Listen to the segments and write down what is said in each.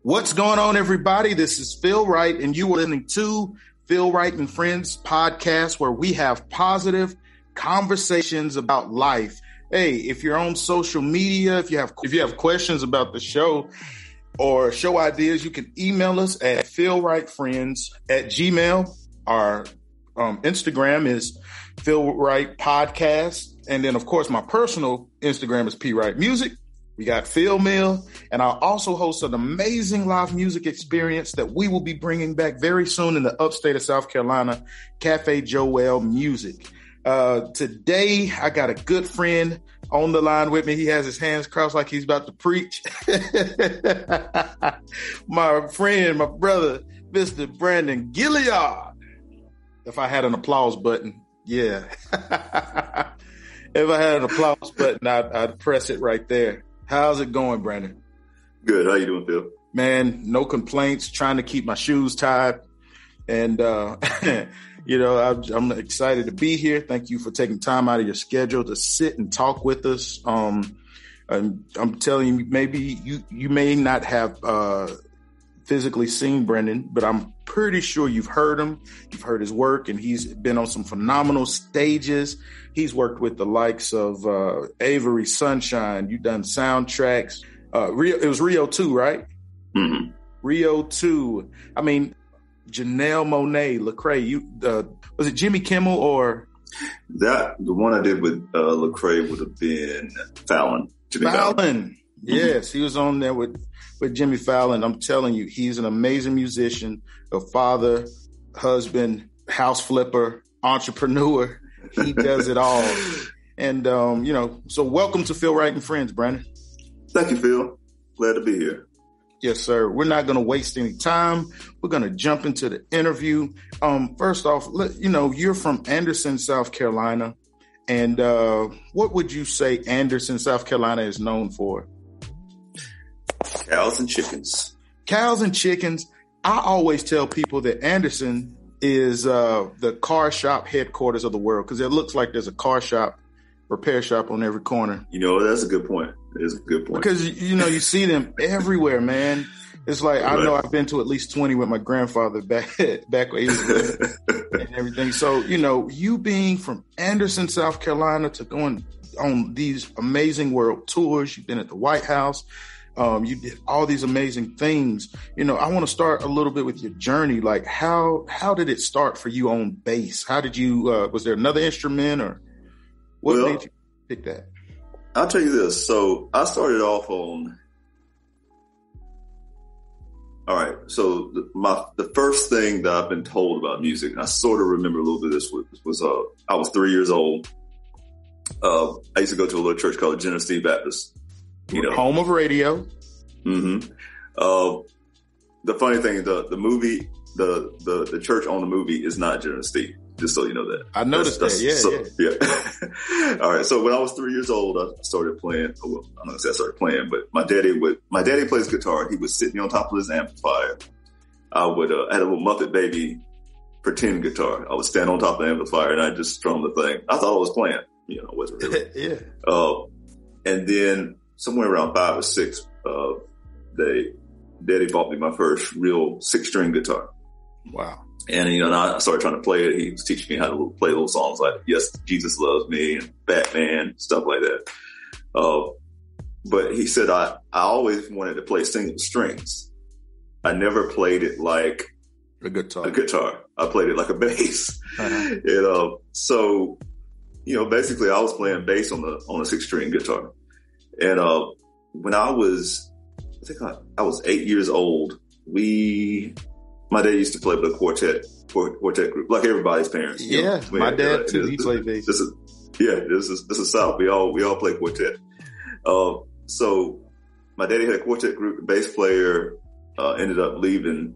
What's going on, everybody? This is Phil Wright, and you are listening to Phil Wright and Friends podcast, where we have positive conversations about life. Hey, if you're on social media, if you have questions about the show or show ideas, you can email us at philwrightfriends@gmail.com. Our Instagram is Phil Wright Podcast, and then of course my personal Instagram is P Wright Music. We got Phil Mill, and I'll also host an amazing live music experience that we will be bringing back very soon in the upstate of South Carolina, Cafe Joel Music. Today, I got a good friend on the line with me. He has his hands crossed like he's about to preach. My friend, my brother, Mr. Brandon Gilliard. If I had an applause button, yeah. If I had an applause button, I'd press it right there. How's it going, Brandon? Good. How you doing, Phil? Man, no complaints. Trying to keep my shoes tied. And, I'm excited to be here. Thank you for taking time out of your schedule to sit and talk with us. I'm telling you, maybe you may not have physically seen Brandon, but I'm pretty sure you've heard him. You've heard his work, and he's been on some phenomenal stages. He's worked with the likes of Avery Sunshine. You've done soundtracks. It was Rio 2, right? Mm-hmm. Rio 2. I mean, Janelle Monáe, LECRAE. Was it Jimmy Kimmel or? The one I did with LECRAE would have been Fallon. Jimmy Fallon. Yes, he was on there with Jimmy Fallon. I'm telling you, he's an amazing musician, a father, husband, house flipper, entrepreneur. He does it all. And, so welcome to Phil Wright and Friends, Brandon. Thank you, Phil. Glad to be here. Yes, sir. We're not going to waste any time. We're going to jump into the interview. First off, you're from Anderson, South Carolina. And what would you say Anderson, South Carolina is known for? Cows and chickens. Cows and chickens. I always tell people that Anderson is the car shop headquarters of the world, because it looks like there's a car shop, repair shop on every corner. That's a good point. It's a good point. Because, you see them everywhere, man. It's like, right. I know I've been to at least 20 with my grandfather back when he was living and everything. So, you being from Anderson, South Carolina, to going on these amazing world tours, you've been at the White House. You did all these amazing things. I want to start a little bit with your journey. Like, how did it start for you on bass? How did you, was there another instrument, or what made you pick that? I'll tell you this. So I started off on, all right. So the first thing that I've been told about music, and I sort of remember a little bit of this was I was 3 years old. I used to go to a little church called Jonas Baptist. Home of radio. Mm-hmm. The funny thing, the movie, the church on the movie is not Jonas Steve, just so you know that. I noticed that. Yeah. All right. So when I was 3 years old, I started playing. Well, I'm not gonna say I started playing, but my daddy plays guitar. He would sit me on top of his amplifier. I had a little Muppet Baby pretend guitar. I would stand on top of the amplifier and I just strum the thing. I thought I was playing. It wasn't really. Yeah. And then somewhere around 5 or 6, Daddy bought me my first real 6-string guitar. Wow. And, I started trying to play it. He was teaching me how to play little songs like Yes, Jesus Loves Me and Batman, stuff like that. But he said I always wanted to play single strings. I never played it like a guitar. I played it like a bass. Uh-huh. So, basically I was playing bass on a 6-string guitar. And when I was 8 years old, my dad used to play with a quartet group, like everybody's parents. Yeah, my dad too. He played bass. This is South. We all play quartet. So my daddy had a quartet group. The bass player ended up leaving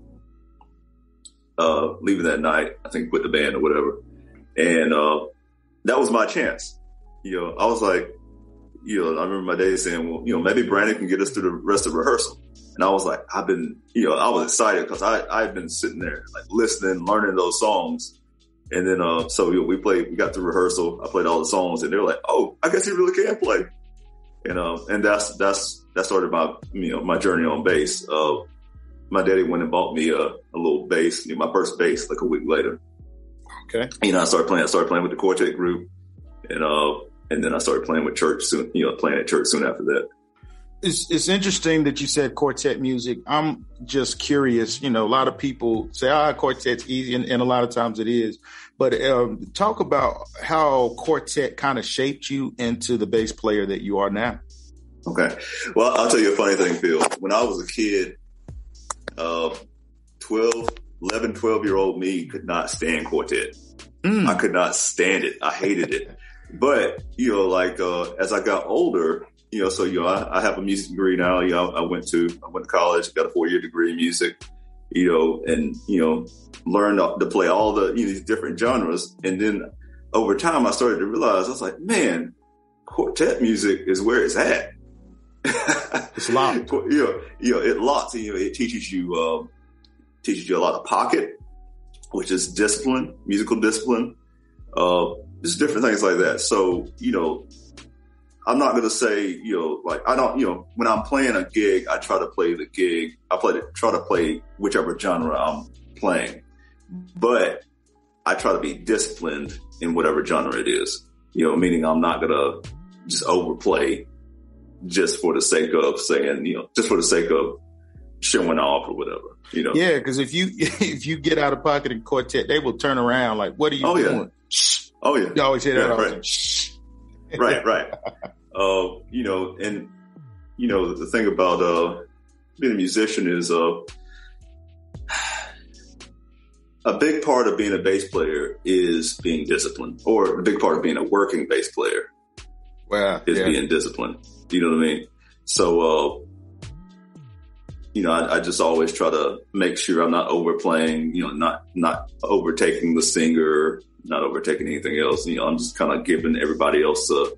that night. I think quit the band or whatever. And that was my chance. I was like, I remember my daddy saying, well, maybe Brandon can get us through the rest of rehearsal. And I was like, I was excited because I had been sitting there like listening, learning those songs. And then, we got through rehearsal. I played all the songs and they were like, oh, I guess he really can play. And that's started my journey on bass. my daddy went and bought me a little bass, my first bass, like a week later. Okay. I started playing with the quartet group, and then I started playing with church soon, playing at church soon after that. It's interesting that you said quartet music. I'm just curious. A lot of people say, quartet's easy, and a lot of times it is. But talk about how quartet kind of shaped you into the bass player that you are now. Okay. Well, I'll tell you a funny thing, Phil. When I was a kid, 12-year-old me could not stand quartet. I could not stand it. I hated it. But, as I got older, I have a music degree now. I went to college, got a 4-year degree in music, and, learned to play all these different genres. And then over time, I started to realize, I was like, man, quartet music is where it's at. It's locked. It locks. It teaches you a lot of pocket, which is discipline, musical discipline, just different things like that. So, I'm not going to say, when I'm playing a gig, I try to play the gig. Try to play whichever genre I'm playing, but I try to be disciplined in whatever genre it is, meaning I'm not going to just overplay just for the sake of saying, just for the sake of showing off or whatever, Yeah, because if you get out of pocket in quartet, they will turn around like, what are you doing? Yeah. Oh, yeah. You always hear that all the time. Right. The thing about being a musician is a big part of being a bass player is being disciplined, or a big part of being a working bass player is being disciplined. You know what I mean? So, I just always try to make sure I'm not overplaying, not overtaking the singer, not overtaking anything else. I'm just kind of giving everybody else a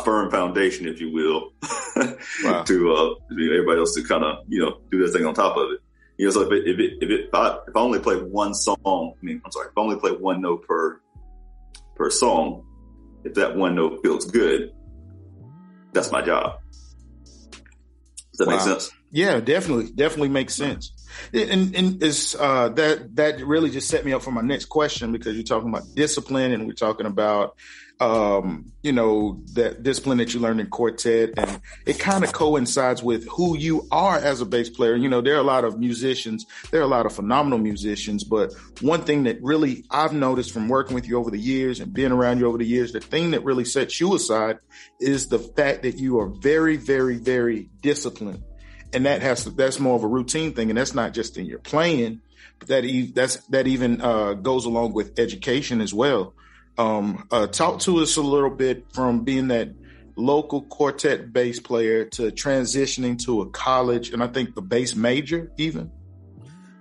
firm foundation, if you will, wow. to everybody else to kind of, do their thing on top of it. So if I only play one song, if I only play one note per song, if that one note feels good, that's my job. Does that make sense? Yeah, definitely makes sense. And it's that really just set me up for my next question, because you're talking about discipline, and we're talking about that discipline that you learned in quartet, and it kind of coincides with who you are as a bass player. There are a lot of musicians, there are a lot of phenomenal musicians, but one thing that really I've noticed from working with you over the years and being around you over the years, the thing that really sets you aside is the fact that you are very, very, very disciplined. And that's more of a routine thing. And that's not just in your playing, but that even goes along with education as well. Talk to us a little bit from being that local quartet bass player to transitioning to a college, and I think the bass major even.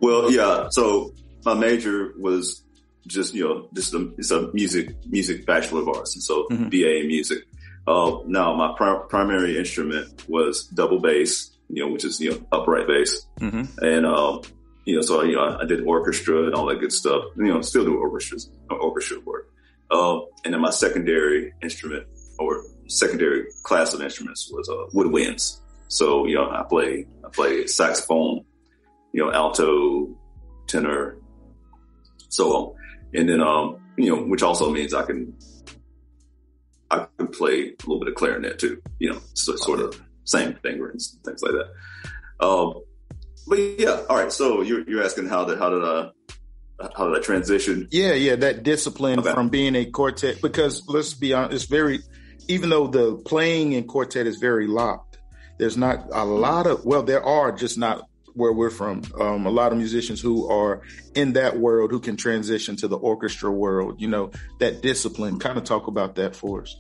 Well, yeah. So my major was just it's a music Bachelor of Arts, and so BA in music. Now my primary instrument was double bass, which is upright bass, and so I did orchestra and all that good stuff. Still do orchestra work. And then my secondary instrument, or secondary class of instruments, was woodwinds. So I play saxophone, alto, tenor, so on, and then which also means I can play a little bit of clarinet too. So sort of same finger and things like that. But yeah, all right. So you're asking how did I transition? Yeah, that discipline from being a quartet, because let's be honest, even though the playing in quartet is very locked, there's not a lot of, there are, just not where we're from, a lot of musicians who are in that world who can transition to the orchestra world, that discipline. Kind of talk about that for us.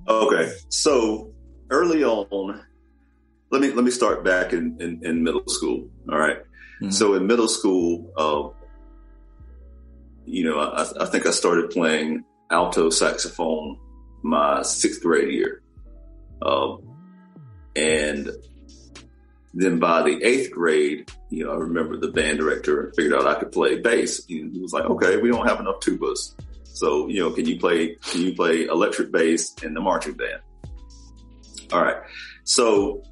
Okay. So early on, let me start back in middle school. All right. Mm-hmm. So in middle school, I think I started playing alto saxophone my 6th grade year. And then by the 8th grade, I remember the band director figured out I could play bass. He was like, okay, we don't have enough tubas. So, can you play electric bass in the marching band? All right. So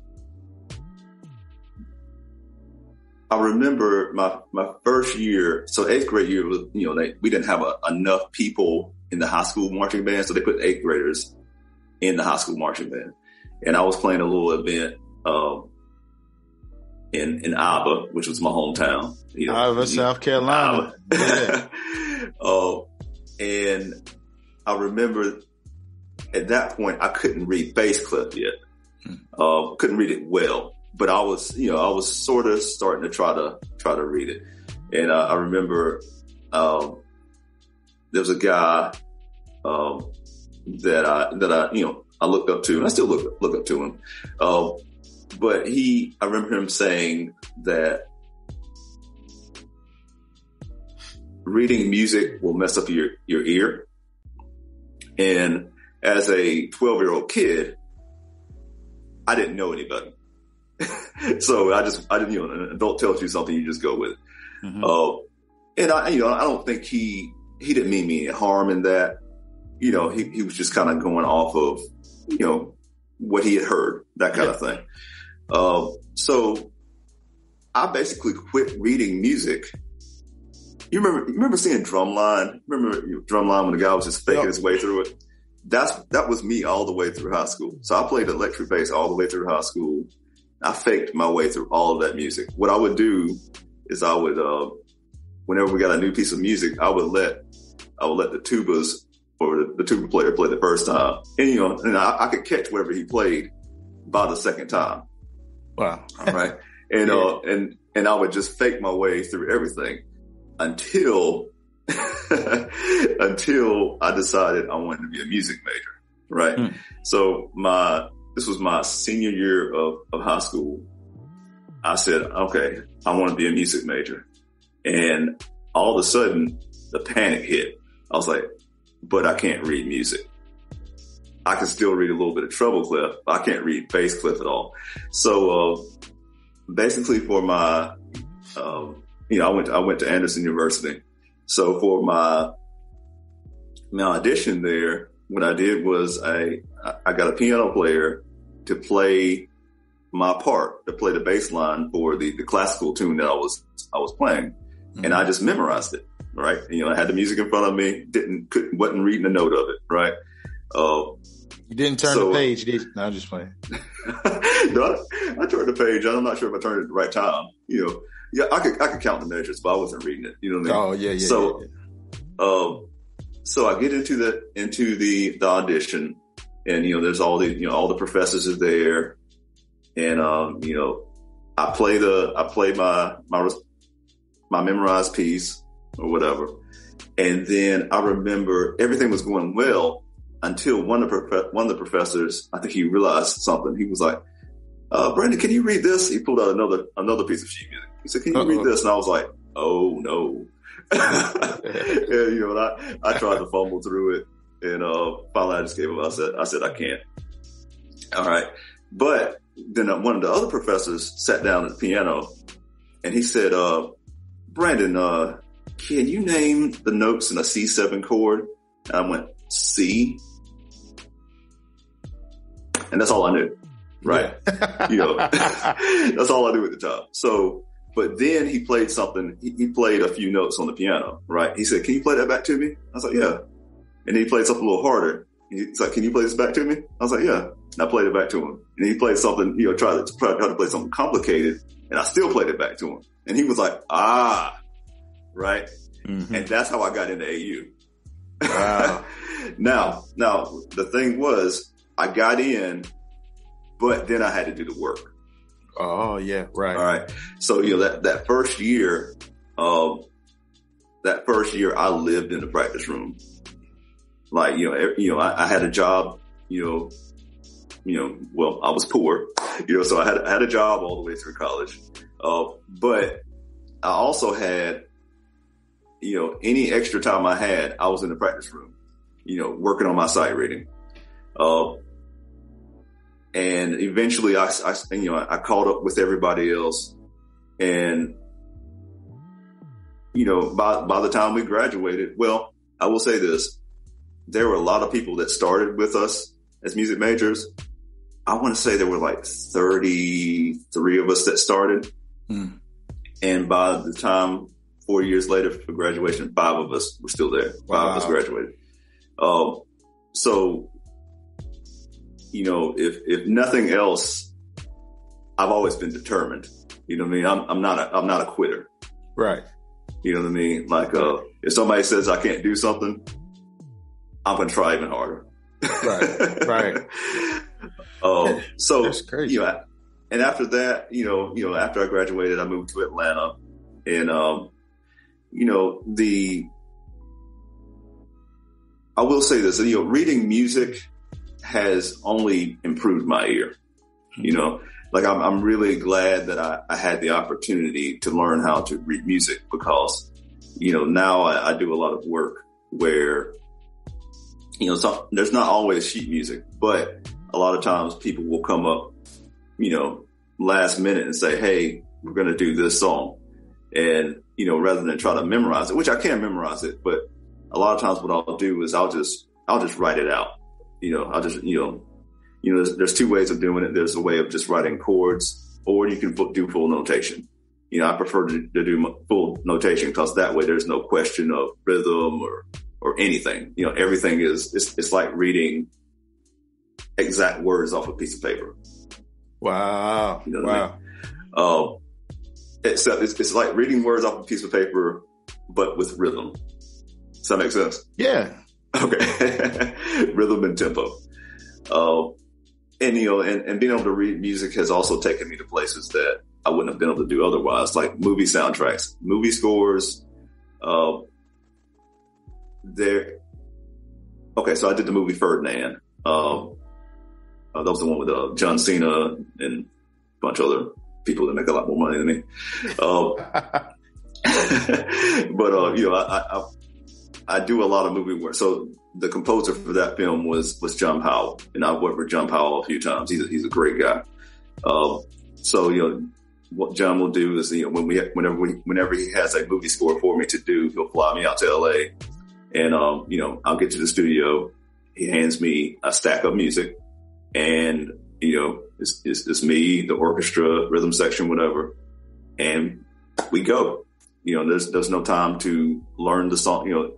I remember my first year. So 8th grade year was, we didn't have enough people in the high school marching band. So they put 8th graders in the high school marching band. And I was playing a little event, in Ava, which was my hometown. Ava, South Carolina. Yeah. And I remember at that point, I couldn't read bass clef yet. Couldn't read it well, but I was sort of starting to try to read it. And I remember there was a guy that I looked up to, and I still look up to him. But I remember him saying that reading music will mess up your ear. And as a 12-year-old kid, I didn't know any better. So I didn't, an adult tells you something, you just go with it. Mm-hmm. And I don't think he didn't mean me any harm in that. He was just kind of going off of, what he had heard, that kind of thing. So I basically quit reading music. You remember seeing Drumline? Remember Drumline when the guy was just faking his way through it? That was me all the way through high school. So I played electric bass all the way through high school. I faked my way through all of that music. What I would do is I would, whenever we got a new piece of music, I would let the tubas or the tuba player play the first time. And, I could catch whatever he played by the second time. Wow. All right. And, and I would just fake my way through everything until I decided I wanted to be a music major. Right. So this was my senior year of high school. I said, okay, I want to be a music major. And all of a sudden the panic hit. I was like, but I can't read music. I can still read a little bit of treble clef. I can't read bass clef at all. So, basically for my, I went to Anderson University. So for my audition there, what I did was I got a piano player to play my part, to play the bass line for the classical tune that I was playing. Mm-hmm. And I just memorized it, right? I had the music in front of me, wasn't reading a note of it, right? You didn't turn the page, did you? No, I'm just playing. No, I turned the page. I'm not sure if I turned it at the right time. Yeah, I could count the measures, but I wasn't reading it. You know what I mean? Oh, yeah. So, so I get into the audition, and there's all the professors are there, and I play my memorized piece or whatever, and then I remember everything was going well until one of the professors, I think he realized something. He was like, Brandon, can you read this? He pulled out another piece of sheet music. He said, can you read this? And I was like, oh no. And, I tried to fumble through it, and finally I just gave up. I said I can't. All right. But then one of the other professors sat down at the piano, and he said, Brandon, can you name the notes in a C7 chord? And I went, C. And that's all I knew. Right. Yeah. That's all I knew at the time. So, but then he played something. He played a few notes on the piano, right? He said, can you play that back to me? I was like, yeah. And he played something a little harder. He's like, can you play this back to me? I was like, yeah. And I played it back to him. And he played something, tried to play something complicated, and I still played it back to him. And he was like, right. Mm-hmm. And that's how I got into AU. Wow. Now the thing was, I got in, but then I had to do the work. Oh yeah. Right. All right. So, that first year, I lived in the practice room. Like, I had a job, well, I was poor, so I had a job all the way through college. But I also had, any extra time I had, I was in the practice room, working on my sight reading. And eventually I caught up with everybody else. And, by the time we graduated, well, I will say this, there were a lot of people that started with us as music majors. I want to say there were like 33 of us that started. And by the time 4 years later for graduation, 5 of us were still there. 5 of us graduated. So, you know, if nothing else, I've always been determined. You know what I mean? I'm not a quitter. Right. You know what I mean? Like, if somebody says I can't do something, I'm going to try even harder. Right. So that's crazy. You know, and after that, you know, after I graduated, I moved to Atlanta, and you know, I will say this, you know, reading music has only improved my ear. You know, like I'm really glad that I had the opportunity to learn how to read music, because, you know, now I do a lot of work where, you know, there's not always sheet music, but a lot of times people will come up, you know, last minute and say, hey, we're going to do this song. And, you know, rather than try to memorize it, which I can memorize it, but a lot of times what I'll do is I'll just write it out. You know, I'll just, you know, there's 2 ways of doing it. There's a way of just writing chords, or you can do full notation. You know, I prefer to do full notation, because that way there's no question of rhythm or anything. You know, everything it's like reading exact words off a piece of paper. Wow. You know what I mean? Except it's like reading words off a piece of paper, but with rhythm. Does that make sense? Yeah. Okay. Rhythm and tempo. And, you know, and being able to read music has also taken me to places that I wouldn't have been able to do otherwise, like movie soundtracks, movie scores. Okay, so I did the movie Ferdinand. That was the one with John Cena and a bunch of other people that make a lot more money than me. But you know, I do a lot of movie work. So the composer for that film was John Powell, and I've worked with John Powell a few times. He's a great guy. So, you know, what John will do is, you know, whenever he has a movie score for me to do, he'll fly me out to LA, and you know, I'll get to the studio. He hands me a stack of music, and, you know, it's me, the orchestra, rhythm section, whatever, and we go. You know, there's no time to learn the song. You know,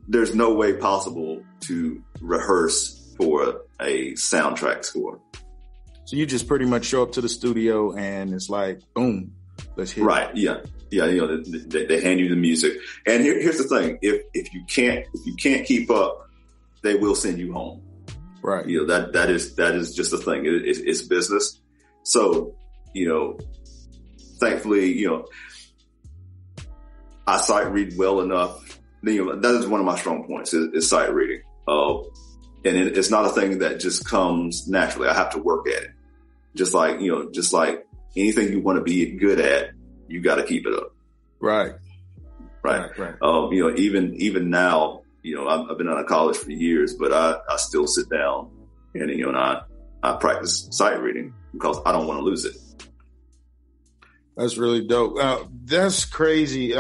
there's no way possible to rehearse for a soundtrack score. So you just pretty much show up to the studio and it's like, boom, let's hit right. it. Yeah. You know, they hand you the music, and here's the thing: if you can't keep up, they will send you home. Right. You know, that is just the thing. It's business. So, you know, thankfully, you know, I sight read well enough. You know, that is one of my strong points is sight reading. And it's not a thing that just comes naturally. I have to work at it. Just like anything you want to be good at, you got to keep it up. Right. You know, even now, you know, I've been out of college for years, but I still sit down and, you know, I practice sight reading because I don't want to lose it. That's really dope. That's crazy.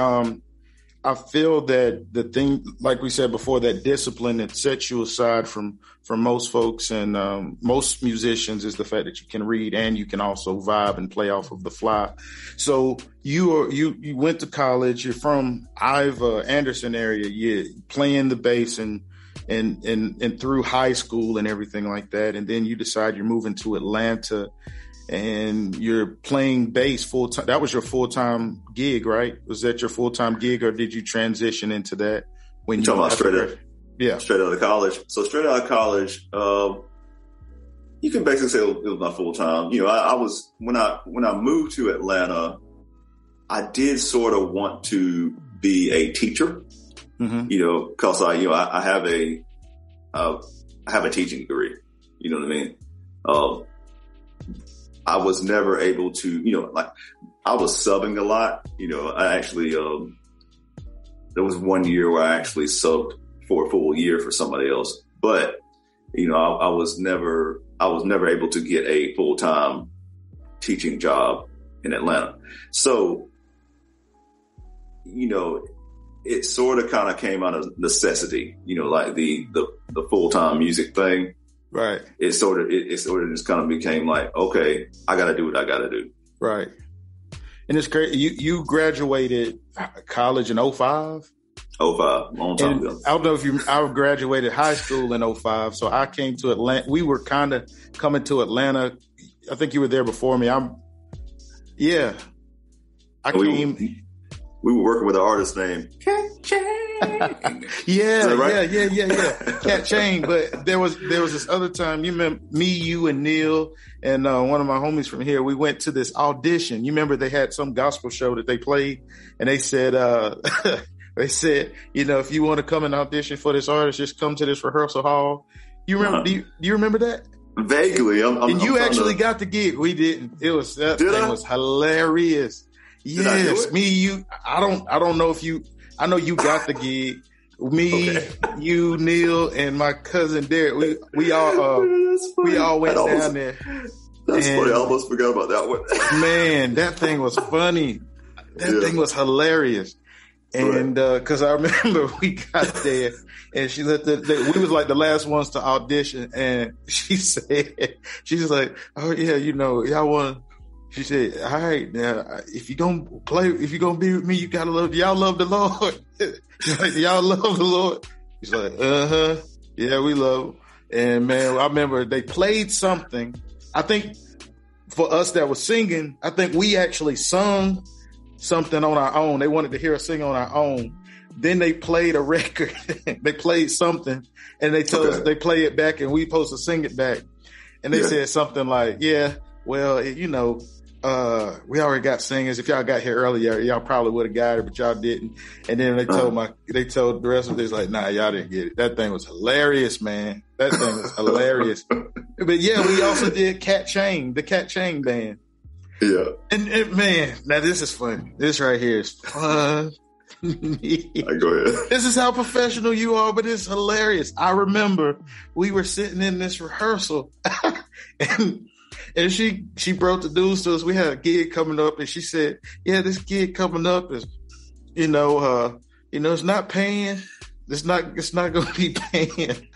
I feel that the thing, like we said before, that discipline that sets you aside from most folks and most musicians is the fact that you can read and you can also vibe and play off of the fly. So you went to college. You're from Anderson area. You're playing the bass and through high school and everything like that. And then you decide you're moving to Atlanta. And you're playing bass full time. That was your full-time gig, right? Was that your full-time gig, or did you transition into that when you talking about straight out? Yeah, straight out of college. So straight out of college, you can basically say it was my full-time. You know, I was when I moved to Atlanta, I did sort of want to be a teacher. Mm-hmm. You know, because I have a teaching degree. You know what I mean? I was never able to, you know, like I was subbing a lot. You know, I actually, there was one year where I actually subbed for a full year for somebody else. But, you know, I was never able to get a full-time teaching job in Atlanta. So, you know, it sort of kind of came out of necessity, you know, like the full-time music thing. Right. It sort of just kind of became like, okay, I got to do what I got to do. Right. And it's great. You graduated college in 2005? 2005, long time ago. I don't know if I graduated high school in 2005, so I came to Atlanta. We were kind of coming to Atlanta. I think you were there before me. We were working with an artist named Cat Chain. Yeah. Cat Chain. But there was this other time. You remember me, you, and Neil, and one of my homies from here. We went to this audition. You remember they had some gospel show that they played, and they said, if you want to come and audition for this artist, just come to this rehearsal hall. You remember? Do you remember that? Vaguely. And you actually got the gig. We didn't. That thing was hilarious. Yes, me, you. I don't know if you. I know you got the gig. Me, you, Neil, and my cousin Derek. We all went down there. That's funny. I almost forgot about that one. Man, that thing was funny. That thing was hilarious. And because I remember we got there, and she we was like the last ones to audition, and she was like, "Oh yeah, y'all want." She said, "All right, now if you gonna be with me, you gotta y'all love the Lord." She's like, "Y'all love the Lord." She's like, yeah, we love him. And man, I remember they played something. I think for us that was singing, I think we actually sung something on our own. They wanted to hear us sing on our own. Then they played a record. They played something, and they told us they play it back, and we supposed to sing it back. And they said something like, "Yeah, well, we already got singers. If y'all got here earlier, y'all probably would have got it, but y'all didn't." And then they told the rest of us, like, "Nah, y'all didn't get it." That thing was hilarious, man. That thing was hilarious. But yeah, we also did the Cat Chain band. Yeah. And man, now this is fun. This right here is fun. Go ahead. This is how professional you are, but it's hilarious. I remember we were sitting in this rehearsal and she broke the news to us. We had a gig coming up, and she said, "Yeah, this gig coming up is, it's not paying. It's not going to be paying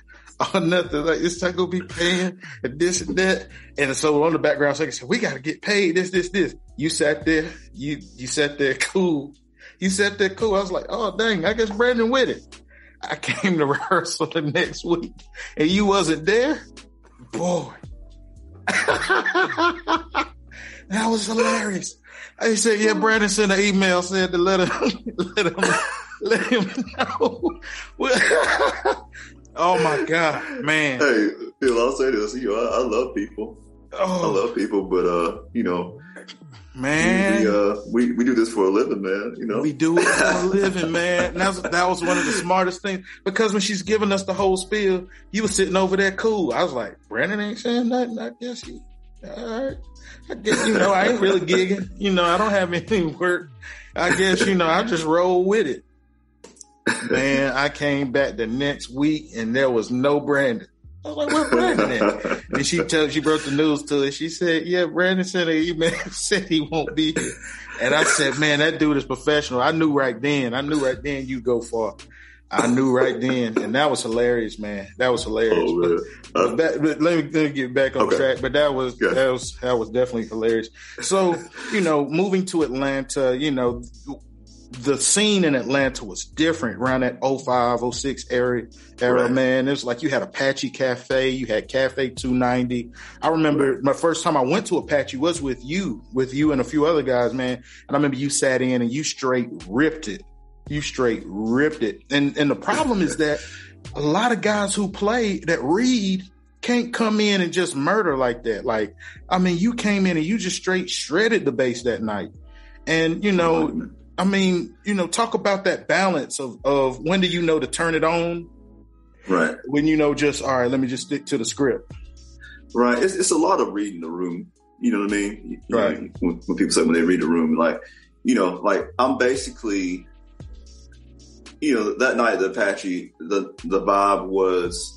or nothing. Like, it's not going to be paying and this and that." And so on the background second said, "We got to get paid. This. You sat there. You sat there cool. You sat there cool." I was like, "Oh dang, I guess Brandon with it." I came to rehearsal the next week, and you wasn't there, boy. That was hilarious. I said, "Yeah, Brandon sent an email, said to let him know." Oh my God, man. Hey, Phil, I'll say this. I love people. I love people, but man, we do this for a living, man. We do it for a living, man. That was one of the smartest things, because when she's giving us the whole spiel, you were sitting over there cool. I was like, Brandon ain't saying nothing. I guess all right. I guess I ain't really gigging. I don't have any work. I guess I just roll with it. Man, I came back the next week and there was no Brandon. I was like, "Where Brandon at?" And she broke the news to us. She said, "Yeah, Brandon sent an email, said he won't be here." And I said, "Man, that dude is professional." I knew right then you'd go far. I knew right then. And that was hilarious, man. That was hilarious. But let me get back on track. But that was definitely hilarious. So, moving to Atlanta, the scene in Atlanta was different around that 05, 06 era, right. Man. It was like you had Apache Cafe, you had Cafe 290. I remember my first time I went to Apache was with you and a few other guys, man. And I remember you sat in and you straight ripped it. And the problem is that a lot of guys who play that read can't come in and just murder like that. Like, I mean, you came in and you just straight shredded the bass that night. And, talk about that balance of when do you know to turn it on? Right. When just, all right, let me just stick to the script. Right. It's a lot of reading the room. You know what I mean? Right. When people say when they read the room, like I'm basically, that night at the Apache, the vibe was,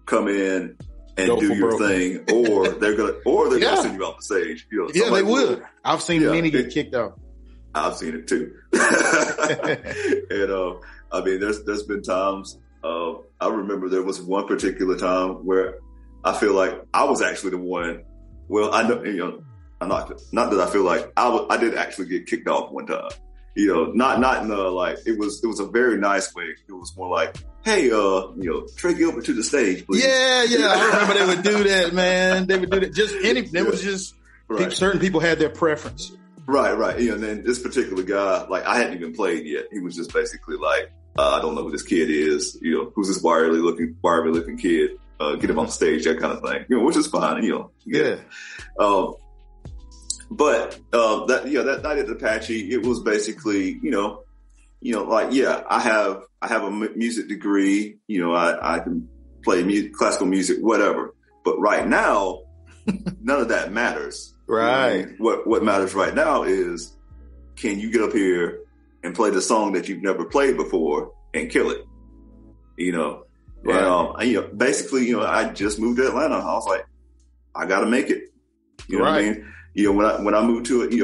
come in and do your thing, or they're gonna send you off the stage. Yeah, they would. I've seen many get kicked out. I've seen it too. And there's been times. I remember there was one particular time where I feel like I was actually the one. Well, I know not that I feel like I did actually get kicked off one time. You know, not in a it was a very nice way. It was more like, hey, Trey Gilbert to the stage, please. Yeah. I remember they would do that, man. They would do that. It was just certain people had their preference. Right. You know, and then this particular guy, like, I hadn't even played yet. He was just basically like, I don't know who this kid is. You know, who's this wiry looking kid? Get him on stage, that kind of thing. You know, which is fine. You know. Yeah. But that night at the Apache, it was basically, I have a music degree. You know, I can play classical music, whatever. But right now, none of that matters. Right. What matters right now is, can you get up here and play the song that you've never played before and kill it? You know. Right. Basically, I just moved to Atlanta. I was like, I got to make it. You know what I mean? You know, when I moved to it,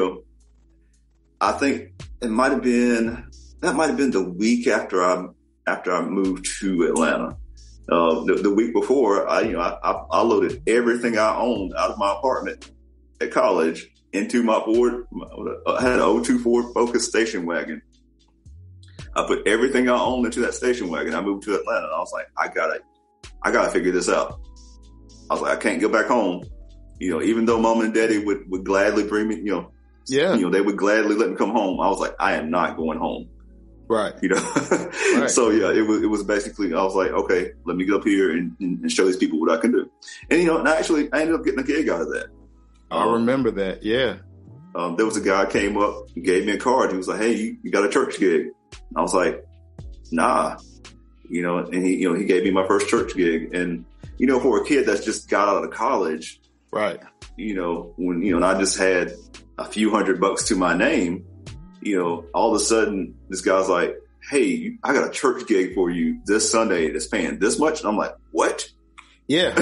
I think that might have been the week after I moved to Atlanta. The week before, I loaded everything I owned out of my apartment at college into my Ford. I had an 02 Ford Focus station wagon. I put everything I owned into that station wagon. I moved to Atlanta, and I was like, I gotta figure this out. I was like, I can't go back home. You know, even though Mom and Daddy would gladly bring me, they would gladly let me come home. I was like, I am not going home. Right. You know? Right. So it was basically, I was like, okay, let me go up here and show these people what I can do. And, and I ended up getting a gig out of that. I remember that. Yeah. There was a guy came up, gave me a card. He was like, hey, you got a church gig. And I was like, nah, and he gave me my first church gig. And, for a kid that's just got out of college, right. When, I just had a few $100 to my name, all of a sudden this guy's like, hey, I got a church gig for you this Sunday that's paying this much. And I'm like, what? Yeah.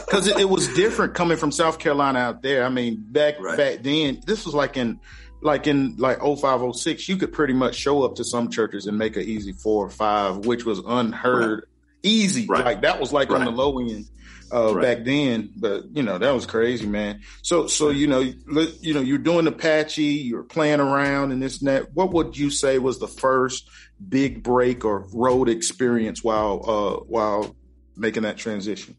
Cause it was different coming from South Carolina out there. I mean, back then, this was like in 05, 06, you could pretty much show up to some churches and make an easy 4 or 5, which was unheard easy. Right. Like that was like on the low end. Back then, but that was crazy, man. So you're doing Apache, you're playing around and this and that. What would you say was the first big break or road experience while making that transition?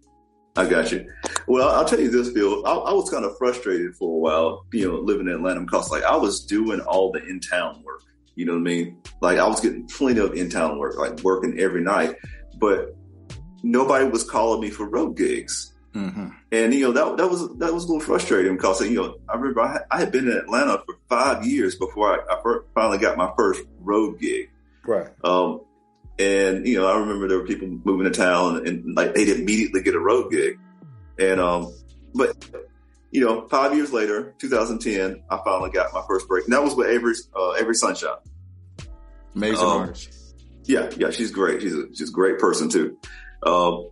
I got you. Well, I'll tell you this, Bill. I was kind of frustrated for a while, living in Atlanta because I was doing all the in-town work. You know what I mean? Like I was getting plenty of in-town work, like working every night, but nobody was calling me for road gigs. Mm-hmm. And, that was a little frustrating because, I remember I had been in Atlanta for 5 years before I finally got my first road gig. Right. And, I remember there were people moving to town and like they'd immediately get a road gig. And, but 5 years later, 2010, I finally got my first break. And that was with Avery Sunshine. Amazing artist. Yeah, she's great. She's a great person too. I'm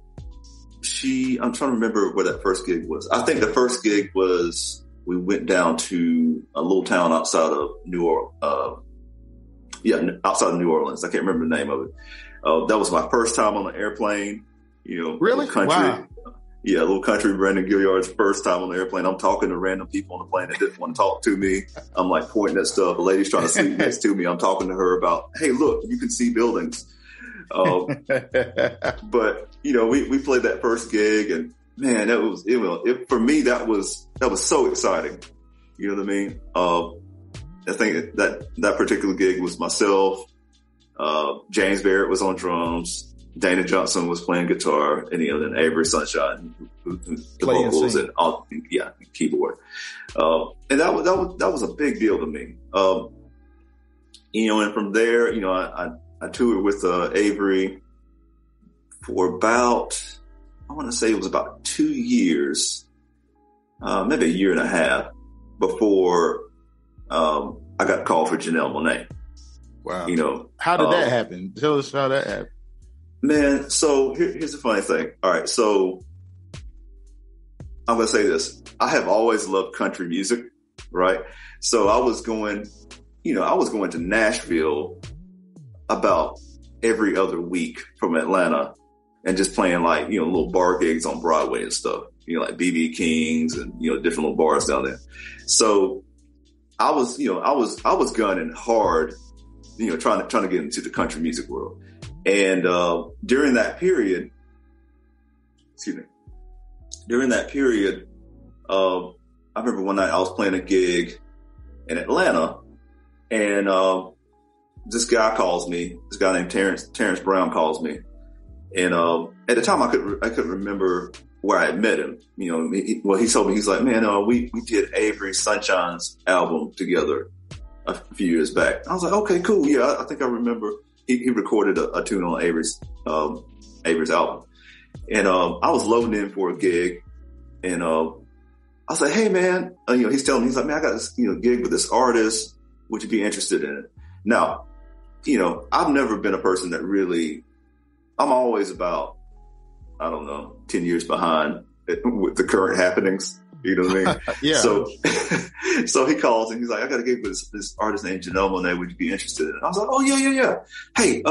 trying to remember where that first gig was. I think the first gig was, we went down to a little town outside of New Orleans. Outside of New Orleans. I can't remember the name of it. That was my first time on an airplane. Really? Country. Wow. Yeah, little country Brandon Gilliard's first time on the airplane. I'm talking to random people on the plane that didn't want to talk to me. I'm like pointing at stuff. A lady's trying to sleep next to me. I'm talking to her about, hey, look, you can see buildings. But we played that first gig, and man, that was for me. That was so exciting. You know what I mean? I think that particular gig was myself. James Barrett was on drums. Dana Johnson was playing guitar, and then Avery Sunshine, the vocals and all, keyboard. And that was a big deal to me. And from there, I toured with Avery for about, I want to say it was about 2 years, maybe a year and a half before I got called for Janelle Monáe. Wow. How did that happen? Tell us how that happened. Man, so here's the funny thing. All right, so I'm going to say this. I have always loved country music, right? So I was going to Nashville about every other week from Atlanta and just playing little bar gigs on Broadway and stuff. like BB King's and, different little bars down there. So I was gunning hard, trying to get into the country music world. And, during that period, I remember one night I was playing a gig in Atlanta, and this guy named Terrence Brown calls me. And at the time I couldn't remember where I had met him. He told me, he's like, man, we did Avery Sunshine's album together a few years back. I was like, okay, cool. Yeah, I think I remember he recorded a tune on Avery's album. And I was loading in for a gig, and I was like, hey man, he's telling me, he's like, man, I got this, gig with this artist. Would you be interested in it? Now, I've never been a person that really, I'm always about, 10 years behind with the current happenings. You know what I mean? Yeah. So he calls and he's like, I got a gig with this artist named Janelle Monáe. Would you be interested in it? I was like, oh yeah. Hey,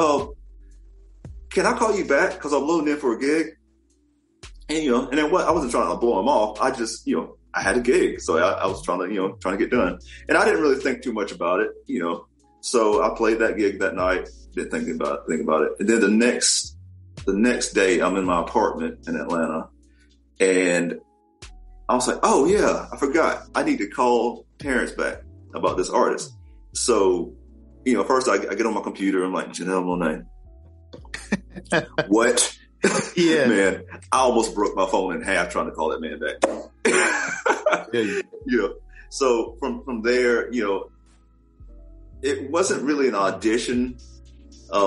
can I call you back? Cause I'm loading in for a gig. And, and then I wasn't trying to blow him off. I just, I had a gig. So I was trying to get done. And I didn't really think too much about it, So I played that gig that night, didn't think about it. And then the next day I'm in my apartment in Atlanta, and I was like, oh yeah, I forgot. I need to call Terrence back about this artist. So, first I get on my computer. I'm like, Janelle Monáe. What? Yeah, man, I almost broke my phone in half trying to call that man back. Yeah. So from there, it wasn't really an audition. A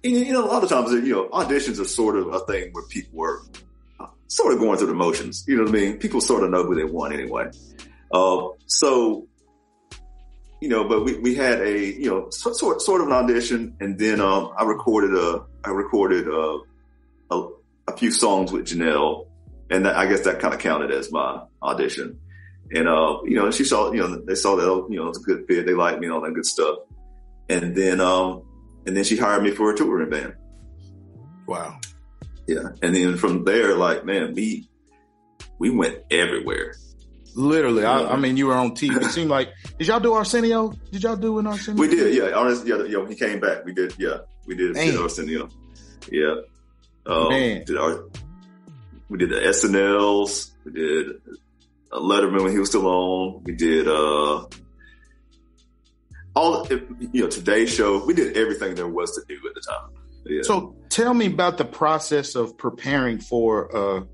lot of times, auditions are sort of a thing where people were sort of going through the motions. You know what I mean? People sort of know who they want anyway. But we had a, sort of an audition, and then I recorded a few songs with Janelle, and I guess that kind of counted as my audition. And she saw, they saw that it was a good fit. They liked me and all that good stuff. And then she hired me for a touring band. Wow. Yeah. And then from there, like, man, we went everywhere. Literally. I mean, you were on TV. It seemed like, did y'all do Arsenio? Did y'all do an Arsenio? We did. Yeah. He came back. We did. Yeah. We did Arsenio. Yeah. We did the SNLs. We did a Letterman when he was still on. We did, Today's Show. We did everything there was to do at the time. Yeah. So tell me about the process of preparing for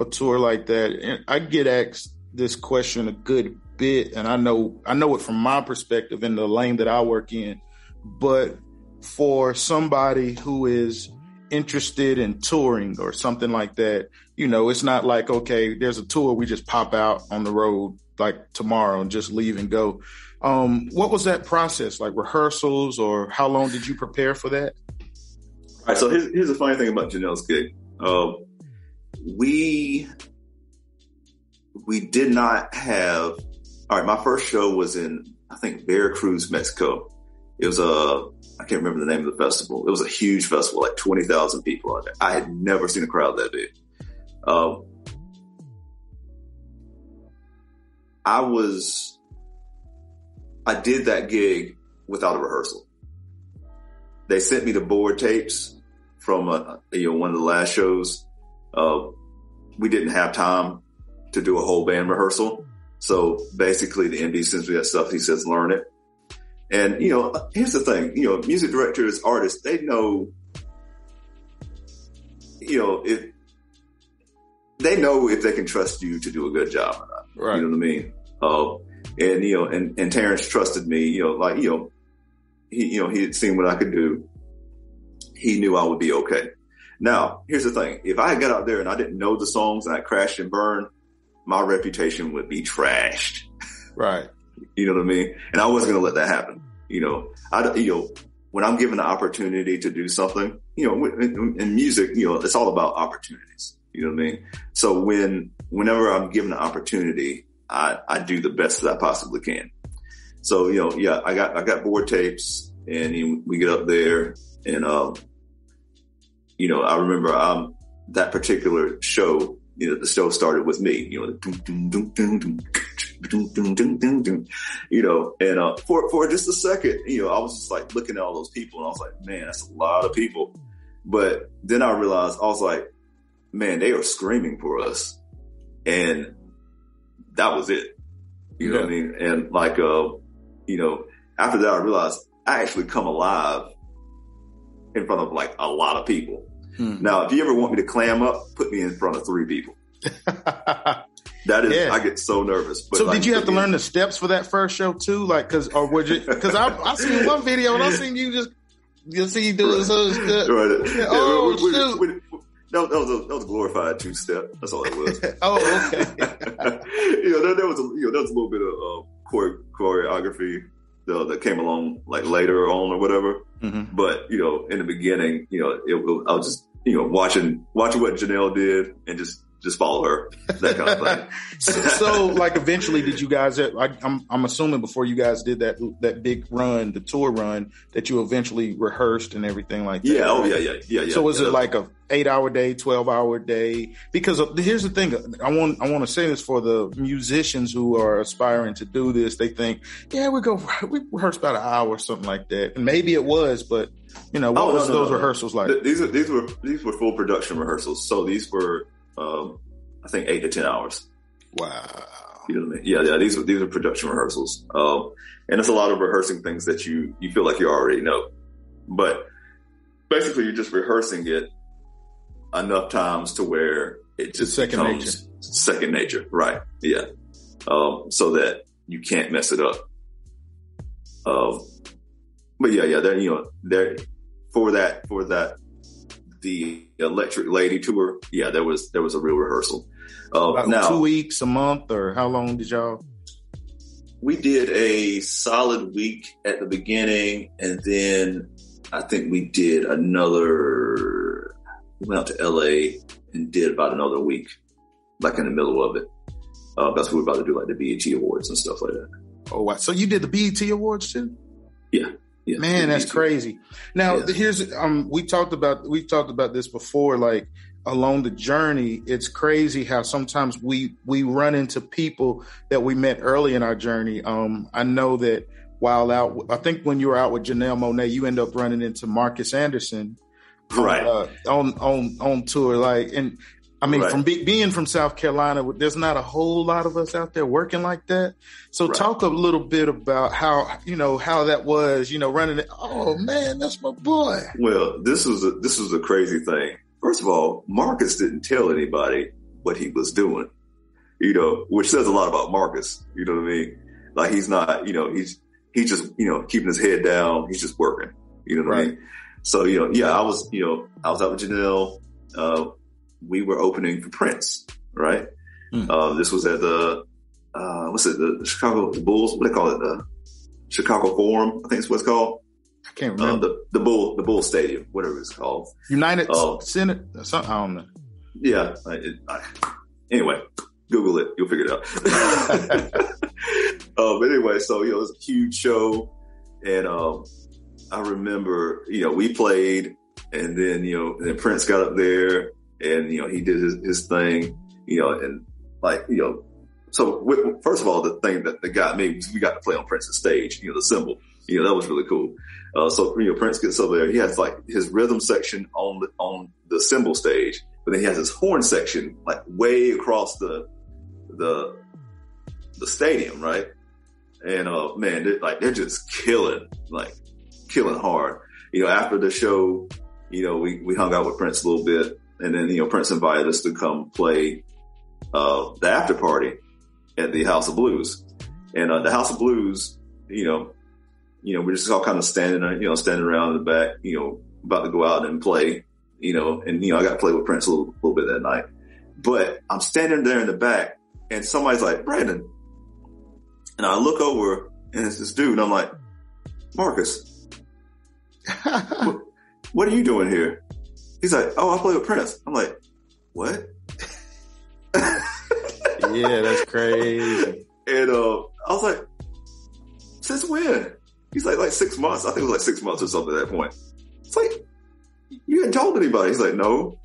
a tour like that. And I get asked this question a good bit, and I know it from my perspective in the lane that I work in. But for somebody who is interested in touring or something like that, it's not like, okay, there's a tour, we just pop out on the road like tomorrow and just leave and go. What was that process, like rehearsals, or how long did you prepare for that? All right, so here's the funny thing about Janelle's gig. We did not have, all right, my first show was in, I think, Veracruz, Mexico. It was I can't remember the name of the festival. It was a huge festival, like 20,000 people out there. I had never seen a crowd that big. I did that gig without a rehearsal. They sent me the board tapes from one of the last shows. We didn't have time to do a whole band rehearsal. So basically the MD sends me that stuff. He says, learn it. And, here's the thing, music directors, artists, they know, if they can trust you to do a good job or not. Right. You know what I mean? And Terrence trusted me, he had seen what I could do. He knew I would be okay. Now, here's the thing. If I got out there and I didn't know the songs and I crashed and burned, my reputation would be trashed. Right. You know what I mean? And I wasn't going to let that happen. When I'm given the opportunity to do something, in music, it's all about opportunities. You know what I mean? So whenever I'm given the opportunity, I do the best that I possibly can. So, I got board tapes, and we get up there, and, I remember, that particular show the show started with me, and for just a second, I was just like looking at all those people and I was like, man, that's a lot of people. But then I realized, I was like, man, they are screaming for us. And that was it. You know what I mean? And like, after that, I realized I actually come alive in front of like a lot of people. Now, if you ever want me to clam up, put me in front of 3 people. That is, I get so nervous. But so like, did you have to learn the steps for that first show too? Like, cause I seen one video and I seen you see you doing some stuff. Right. That was a glorified 2-step. That's all it was. Oh, okay. There was a little bit of choreography that came along like later on or whatever. Mm-hmm. But in the beginning, I was just watching what Janelle did and just follow her, that kind of thing. so like eventually did you guys, I'm assuming before you guys did that big run, the tour run, that you eventually rehearsed and everything like that? Yeah. Oh yeah. So was it like a 8-hour day, 12-hour day? Because here's the thing. I want to say this for the musicians who are aspiring to do this. They think, we rehearse about an hour or something like that. And maybe it was, but what was those rehearsals like? These were full production rehearsals. So these were, I think 8 to 10 hours. Wow. You know what I mean? Yeah. These are production rehearsals. And it's a lot of rehearsing things that you feel like you already know, but basically you're just rehearsing it enough times to where it just becomes second nature. Right. Yeah. So that you can't mess it up. But yeah, there for that, the Electric Lady tour, there was a real rehearsal. Now 2 weeks, a month, or how long did y'all? We did a solid week at the beginning, and then I think we did we went out to LA and did about another week, like in the middle of it. That's what we were about to do, like the BET Awards and stuff like that. Oh, wow. So you did the BET Awards too? Yeah. Man, that's crazy. Now, here's we talked about this before. Like along the journey, it's crazy how sometimes we run into people that we met early in our journey. I know that while out, I think when you were out with Janelle Monáe, you end up running into Marcus Anderson, right? On tour, like, and I mean, from being from South Carolina, there's not a whole lot of us out there working like that. So talk a little bit about how that was, running it. Oh man, that's my boy. Well, this was a crazy thing. First of all, Marcus didn't tell anybody what he was doing, which says a lot about Marcus. You know what I mean? Like he's not, he's just, keeping his head down. He's just working. You know what I mean? So, I was out with Janelle. We were opening for Prince, right? This was at the the Chicago Bulls? What do they call it? The Chicago Forum, I think is what it's called. I can't remember. The Bull Stadium, whatever it's called. United Senate or something. I don't know. Yeah. Anyway, Google it. You'll figure it out. But anyway, so, it was a huge show. And I remember, we played, and then, then Prince got up there. And, he did his thing, and like, so first of all, the thing that got me was we got to play on Prince's stage, the cymbal, that was really cool. So, Prince gets over there. He has like his rhythm section on the cymbal stage, but then he has his horn section like way across the stadium. Right. And, man, they're just killing hard. After the show, we hung out with Prince a little bit. And then, Prince invited us to come play the after party at the House of Blues. And the House of Blues, we're just all kind of standing around in the back, about to go out and play, and, I got to play with Prince a little bit that night. But I'm standing there in the back, and somebody's like, Brandon. And I look over, and it's this dude, and I'm like, Marcus, what are you doing here? He's like, oh, I play with Prince. I'm like, what? Yeah, that's crazy. And I was like, since when? He's like 6 months. I think it was like 6 months or something at that point. It's like, you hadn't told anybody. He's like, no.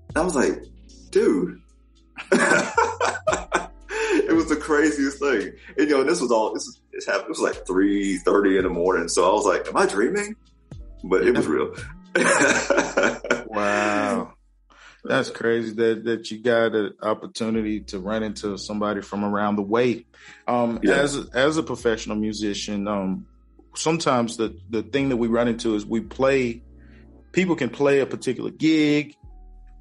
And I was like, dude, craziest thing. And, this was happened. It was like 3:30 in the morning. So I was like, am I dreaming? But it was real. Wow. That's crazy that you got an opportunity to run into somebody from around the way. As a professional musician, sometimes the thing that we run into is people can play a particular gig,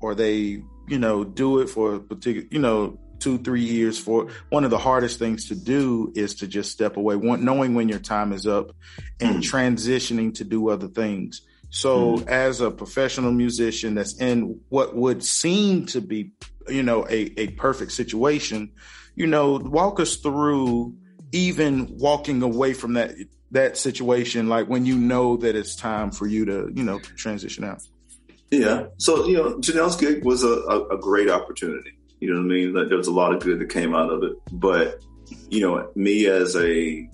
or they, do it for a particular, 2-3 years. For one of the hardest things to do is to just step away, knowing when your time is up and transitioning to do other things. So as a professional musician that's in what would seem to be, a perfect situation, walk us through even walking away from that situation, like when that it's time for you to, transition out. Yeah. So, Janelle's gig was a great opportunity. You know what I mean? Like, there was a lot of good that came out of it. But, me as a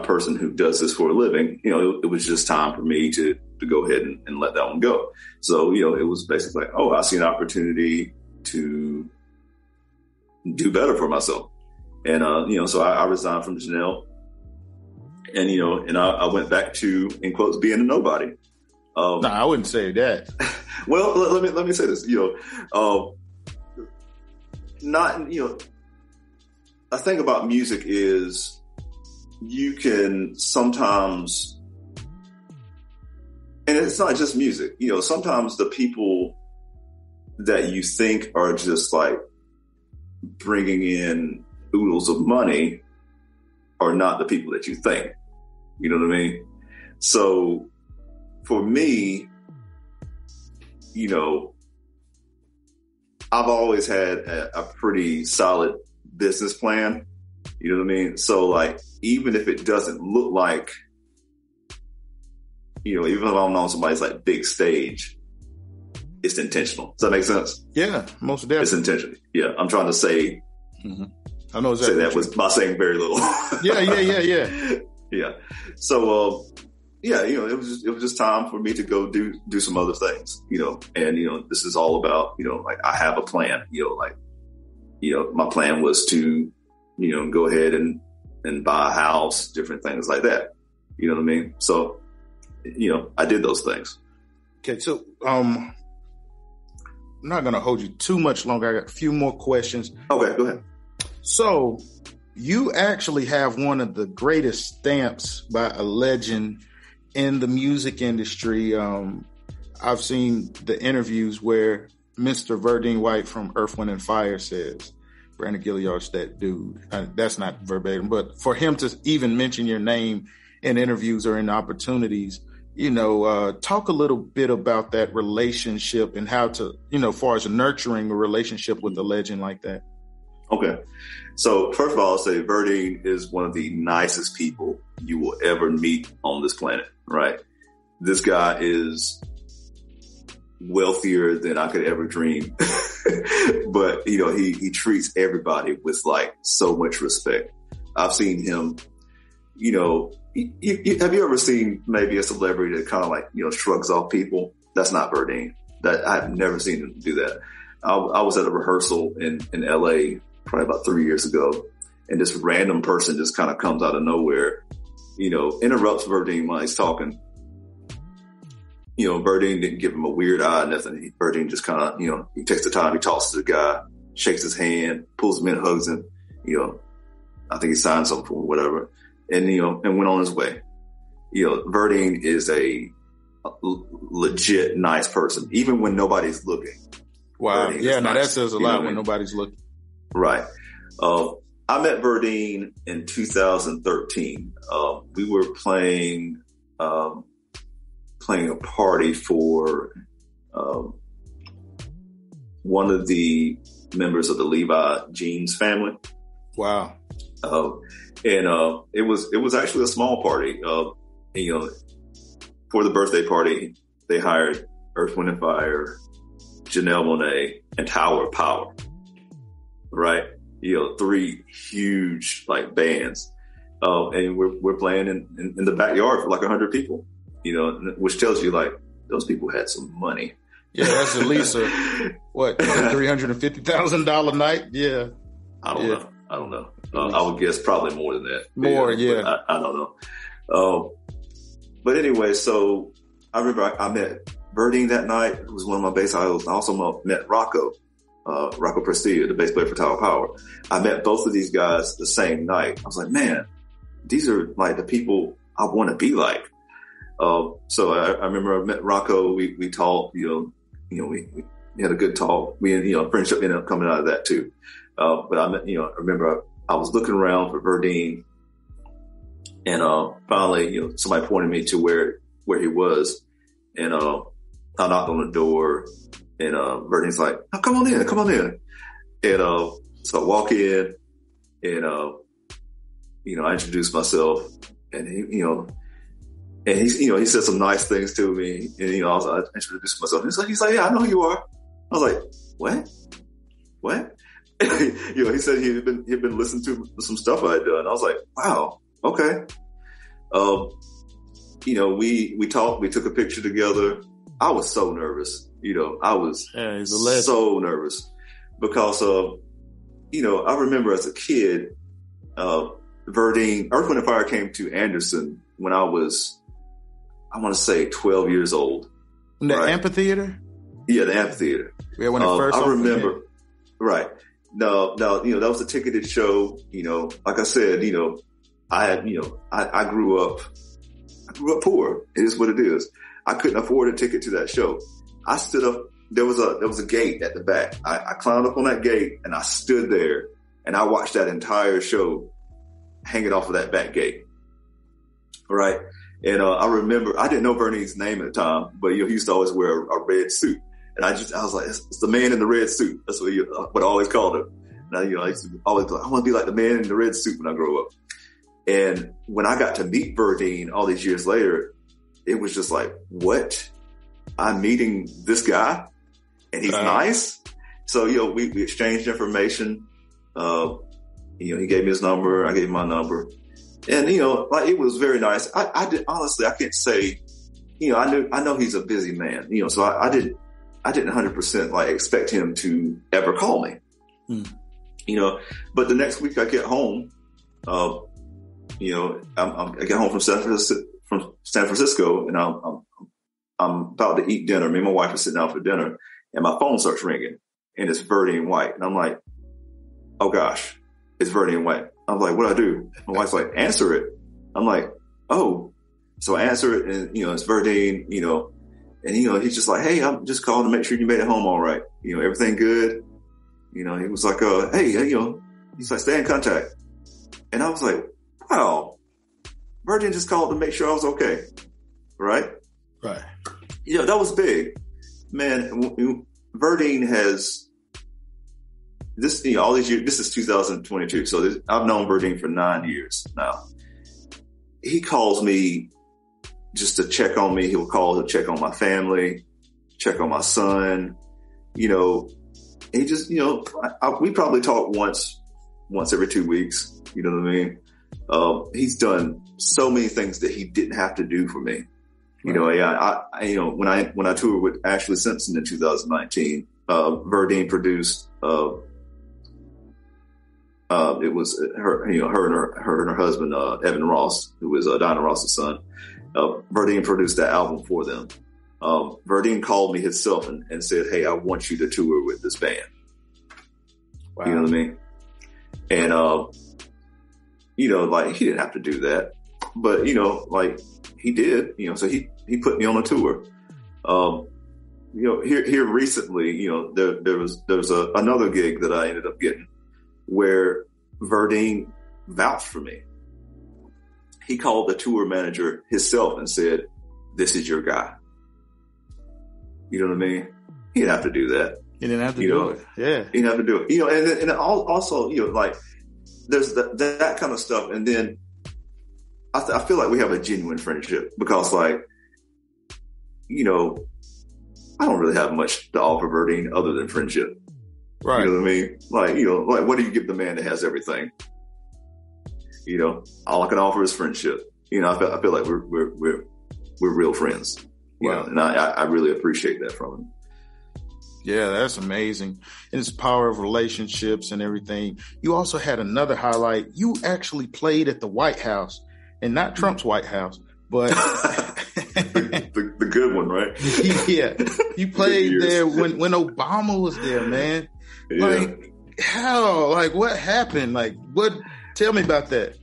person who does this for a living, it was just time for me to go ahead and let that one go. So, it was basically like, I see an opportunity to do better for myself. And, so I resigned from Janelle, and I went back to, in quotes, being a nobody. No, I wouldn't say that. Well, let me say this, a thing about music is you can sometimes, and it's not just music, sometimes the people that you think are just like bringing in oodles of money are not the people that you think. You know what I mean? So for me, I've always had a pretty solid business plan. You know what I mean? So like, even if it doesn't look like, even if I'm on somebody's like big stage, it's intentional. Does that make sense? Yeah, most definitely. It's intentional. Yeah. I'm trying to say, I know exactly. Say that was by saying very little. Yeah. Yeah. So, it was just time for me to go do some other things, and, this is all about, like I have a plan, my plan was to, go ahead and buy a house, different things like that. You know what I mean? So, I did those things. Okay. So, I'm not going to hold you too much longer. I got a few more questions. Okay, go ahead. So you actually have one of the greatest stamps by a legend in the music industry. I've seen the interviews where Mr. Verdine White from Earth, Wind and Fire says, Brandon Gilliard's that dude. That's not verbatim, but for him to even mention your name in interviews or in opportunities, talk a little bit about that relationship and how to, as far as nurturing a relationship with a legend like that. Okay. So first of all, I'll say Verdine is one of the nicest people you will ever meet on this planet, right? This guy is wealthier than I could ever dream. But, he treats everybody with like so much respect. I've seen him, have you ever seen maybe a celebrity that kind of like, shrugs off people? That's not Verdine. I've never seen him do that. I was at a rehearsal in LA probably about 3 years ago, and this random person just kind of comes out of nowhere, interrupts Verdine while he's talking. Verdine didn't give him a weird eye, nothing. Verdine just kind of, he takes the time, he talks to the guy, shakes his hand, pulls him in, hugs him, I think he signed something for him, whatever. And, and went on his way. Verdine is a legit nice person, even when nobody's looking. Wow. Verdine yeah. Now nice. that says a lot when nobody's looking. Right. I met Verdine in 2013. We were playing a party for one of the members of the Levi Jeans family. Wow. And it was actually a small party. For the birthday party, they hired Earth, Wind and Fire, Janelle Monáe, and Tower of Power. Right? 3 huge like bands. And we're playing in the backyard for like 100 people, which tells you like those people had some money. Yeah, that's at least $350,000 night. Yeah. I don't know. I would guess probably more than that. Yeah. I don't know. But anyway, so I remember I met Verdine that night. It was one of my bass idols. I also met Rocco Prestia, the bass player for Tower Power. I met both of these guys the same night. I was like, man, these are like the people I want to be like. So I remember I met Rocco. We talked, we had a good talk. Friendship ended up coming out of that too. But I remember I was looking around for Verdine, and finally, somebody pointed me to where he was, and I knocked on the door, and Verdine's like, oh, come on in. And so I walk in, and I introduced myself, and he said some nice things to me, and I introduced myself. He's like, yeah, I know who you are. I was like, what? He said he'd been listening to some stuff I had done. I was like, wow, okay. We talked, we took a picture together. I was so nervous. I was so nervous because, I remember as a kid, Verdine, Earth, Wind & Fire came to Anderson when I was, I want to say 12 years old. In the amphitheater? Yeah, the amphitheater. Yeah, when it first opened. I remember. Right. No, that was a ticketed show. Like I said, I grew up poor. It is what it is. I couldn't afford a ticket to that show. I stood up. There was a gate at the back. I climbed up on that gate and I stood there and I watched that entire show hanging off of that back gate. Right. And I remember, I didn't know Verdine's name at the time, but he used to always wear a red suit. And I was like, it's the man in the red suit. That's what I always called him. And I used to always be like, I want to be like the man in the red suit when I grow up. And when I got to meet Verdine all these years later, it was just like, what? I'm meeting this guy and he's nice. So, we exchanged information. He gave me his number. I gave him my number. And, it was very nice. I honestly, I can't say, I know he's a busy man, so I didn't 100% expect him to ever call me, but the next week I get home, I get home from San Francisco and I'm about to eat dinner. Me and my wife are sitting down for dinner and my phone starts ringing and it's Verdine White. And I'm like, oh gosh, it's Verdine White. I'm like, what do I do? My wife's like, answer it. I'm like, oh, so I answer it and, it's Verdine, and, he's just like, hey, I'm just calling to make sure you made it home all right. Everything good. He was like, hey, he's like, stay in contact. And I was like, wow, Verdine just called to make sure I was okay. Right? Right. That was big. Man, Verdine has this, all these years, this is 2022. So I've known Verdine for 9 years now. He calls me just to check on me. He'll call to check on my family, check on my son. He just, we probably talk once every 2 weeks. You know what I mean? He's done so many things that he didn't have to do for me. Right. When I toured with Ashlee Simpson in 2019, Verdine produced, it was her and her husband, Evan Ross, who was Diana Ross's son. Verdine produced that album for them. Verdine called me himself and said, hey, I want you to tour with this band. Wow. You know what I mean? And, he didn't have to do that, but, he did, so he put me on a tour. Here recently, there was another gig that I ended up getting where Verdine vouched for me. He called the tour manager himself and said, this is your guy. You know what I mean? He didn't have to do that. He didn't have to do it. Yeah. He didn't have to do it. And also, there's that kind of stuff. And then I feel like we have a genuine friendship because I don't really have much to offer Verdine other than friendship. Right. You know what I mean? What do you give the man that has everything? All I can offer is friendship. I feel like we're real friends. Wow. And I really appreciate that from him. Yeah, that's amazing. And it's the power of relationships and everything. You also had another highlight. You actually played at the White House, and not Trump's White House, but the good one, right? Yeah. You played there when Obama was there, man. Yeah. Like, how? Like, what happened? Like, what? Tell me about that.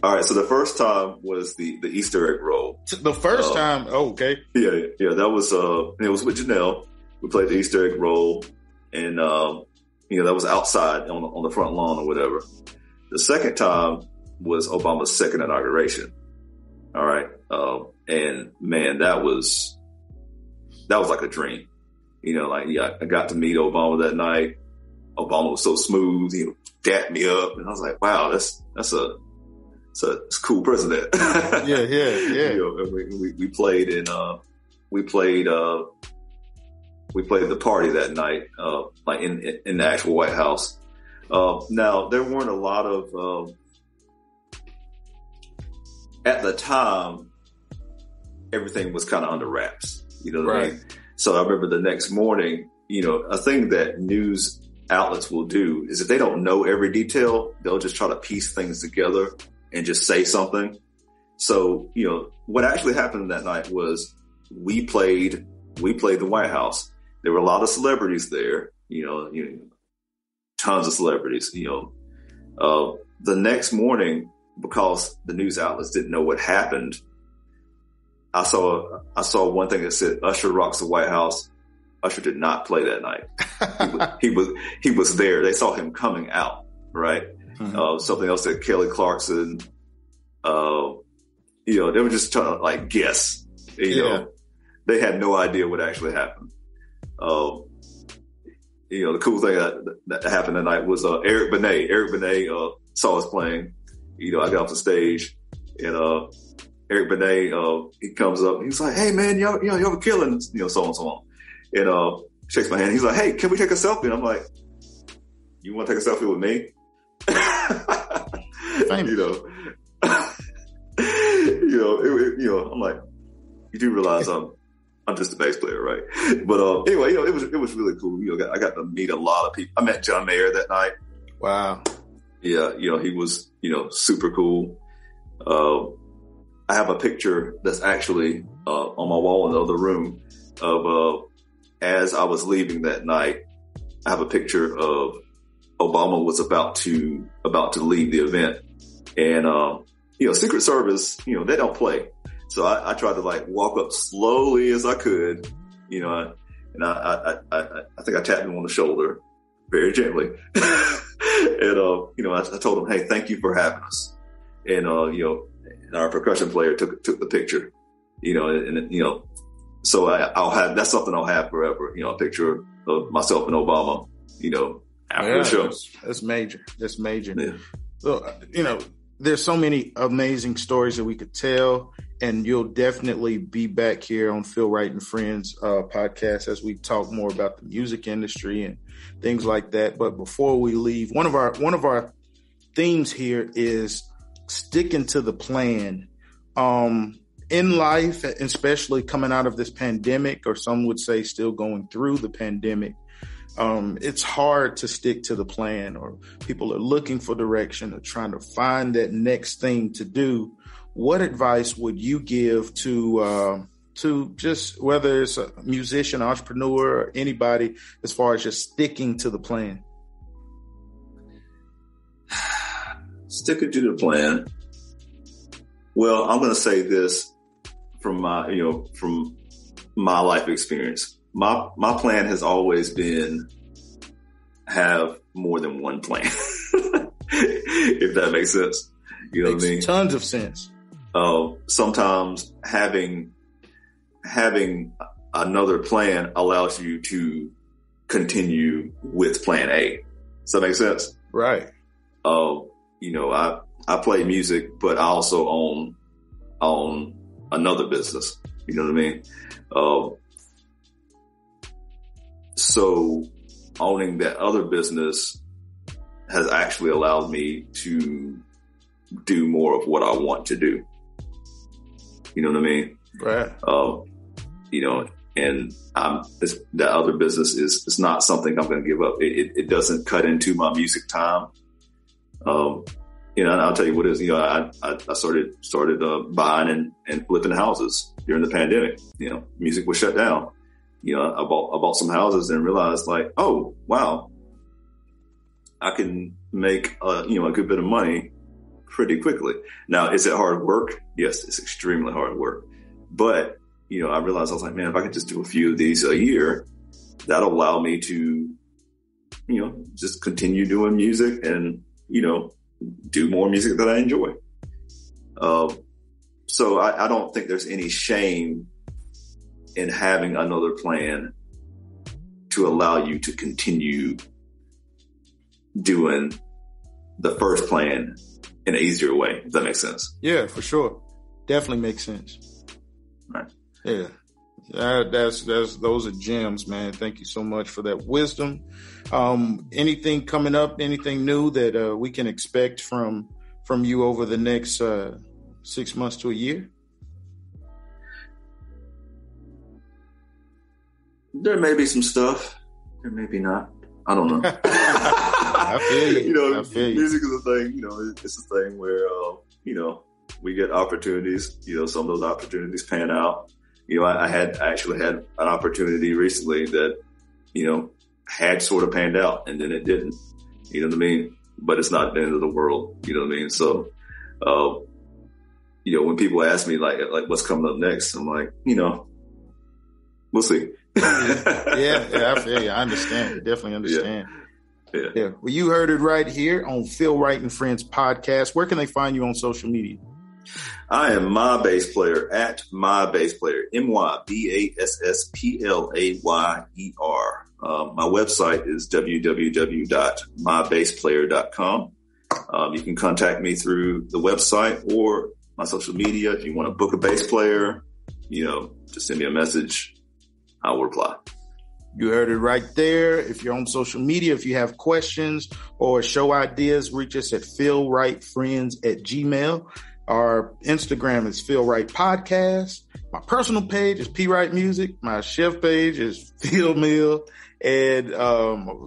All right. So the first time was the Easter egg roll. The first time? Oh, okay. Yeah. That was, it was with Janelle. We played the Easter egg roll, and, that was outside on the front lawn or whatever. The second time was Obama's second inauguration. All right. And man, that was like a dream. I got to meet Obama that night. Obama was so smooth, dapped me up, and I was like, wow, that's a cool president. Yeah. We played the party that night, like in the actual White House. Now there weren't a lot of, at the time, everything was kind of under wraps, what I mean? So I remember the next morning, a thing that news outlets will do is if they don't know every detail, they'll just try to piece things together and just say something. So, what actually happened that night was we played the White House. There were a lot of celebrities there, tons of celebrities, the next morning, because the news outlets didn't know what happened, I saw one thing that said Usher rocks the White House. Usher did not play that night. He was there. They saw him coming out, right? Mm-hmm. Something else that Kelly Clarkson, they were just trying to like guess, they had no idea what actually happened. The cool thing that happened that night was, Eric Benet, saw us playing. I got off the stage, and, Eric Benet, he comes up, he's like, hey man, y'all were killing, so on and so on. And, shakes my hand. He's like, hey, can we take a selfie? And I'm like, you want to take a selfie with me? I'm like, you do realize I'm just a bass player, right? But, anyway, it was really cool. I got to meet a lot of people. I met John Mayer that night. Wow. Yeah. He was, super cool. I have a picture that's actually, on my wall in the other room of, as I was leaving that night. I have a picture of Obama was about to leave the event, and Secret Service, they don't play, so I tried to like walk up slowly as I could, and I think I tapped him on the shoulder very gently, and I told him, hey, thank you for having us, and and our percussion player took the picture, so I'll have, that's something I'll have forever, a picture of myself and Obama, after the show. That's major. That's major. Yeah. So, there's so many amazing stories that we could tell, and you'll definitely be back here on Phil Wright and Friends podcast as we talk more about the music industry and things like that. But before we leave, one of our themes here is sticking to the plan. In life, especially coming out of this pandemic, or some would say still going through the pandemic, it's hard to stick to the plan, or people are looking for direction or trying to find that next thing to do. What advice would you give to just, whether it's a musician, entrepreneur, or anybody, as far as just sticking to the plan? Sticking to the plan. Well, I'm going to say this from my life experience. My plan has always been have more than one plan, if that makes sense. You know what I mean? Tons of sense. Sometimes having another plan allows you to continue with plan A. Does that make sense? Right. I play music, but I also own another business. You know what I mean? So owning that other business has actually allowed me to do more of what I want to do. You know what I mean? Right. And that other business is not something I'm going to give up. It doesn't cut into my music time. And I'll tell you what it is. I started buying and flipping houses during the pandemic. Music was shut down. I bought some houses and realized like, oh wow, I can make a good bit of money pretty quickly. Now, is it hard work? Yes, it's extremely hard work. But I realized, I was like, man, if I could just do a few of these a year, that'll allow me to, just continue doing music and, do more music that I enjoy. So I don't think there's any shame in having another plan to allow you to continue doing the first plan in an easier way, if that makes sense. Yeah, for sure. Definitely makes sense. Right. Yeah. Those are gems, man. Thank you so much for that wisdom. Anything coming up, anything new that we can expect from you over the next 6 months to a year? There may be some stuff. There may be not. I don't know. I feel you. Music is a thing. It's a thing where we get opportunities. Some of those opportunities pan out. I actually had an opportunity recently that, had sort of panned out and then it didn't, you know what I mean? But it's not the end of the world, you know what I mean? So, when people ask me like what's coming up next, I'm like, we'll see. Yeah, I feel you. I understand. Definitely understand. Yeah. Well, you heard it right here on Phil Wright and Friends podcast. Where can they find you on social media? I am My Bass Player at My Bass Player, MYBASSPLAYER. My website is www.mybassplayer.com. You can contact me through the website or my social media. If you want to book a bass player, just send me a message. I will reply. You heard it right there. If you're on social media, if you have questions or show ideas, reach us at philwrightfriends@gmail.com. Our Instagram is Phil Wright Podcast. My personal page is P Wright Music. My chef page is Phil Mill and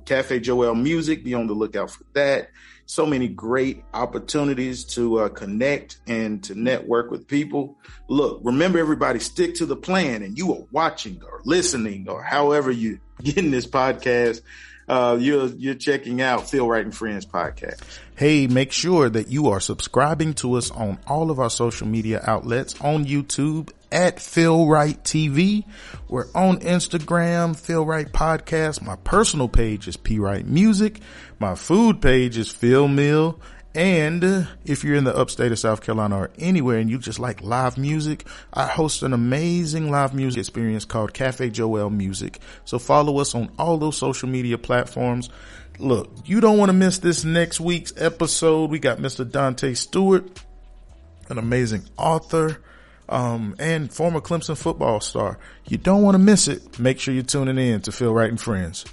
Cafe Joel Music. Be on the lookout for that. So many great opportunities to connect and to network with people. Look, remember everybody, stick to the plan, and you are watching or listening or however you getting this podcast. You're checking out Phil Wright and Friends podcast. Hey, make sure that you are subscribing to us on all of our social media outlets, on YouTube at Phil Wright TV. We're on Instagram, Phil Wright Podcast. My personal page is P Wright Music. My food page is Phil Mill. And if you're in the upstate of South Carolina or anywhere and you just like live music, I host an amazing live music experience called Cafe Joel Music. So follow us on all those social media platforms. Look, you don't want to miss this next week's episode. We got Mr. Dante Stewart, an amazing author, and former Clemson football star. You don't want to miss it. Make sure you're tuning in to Phil Wright and Friends.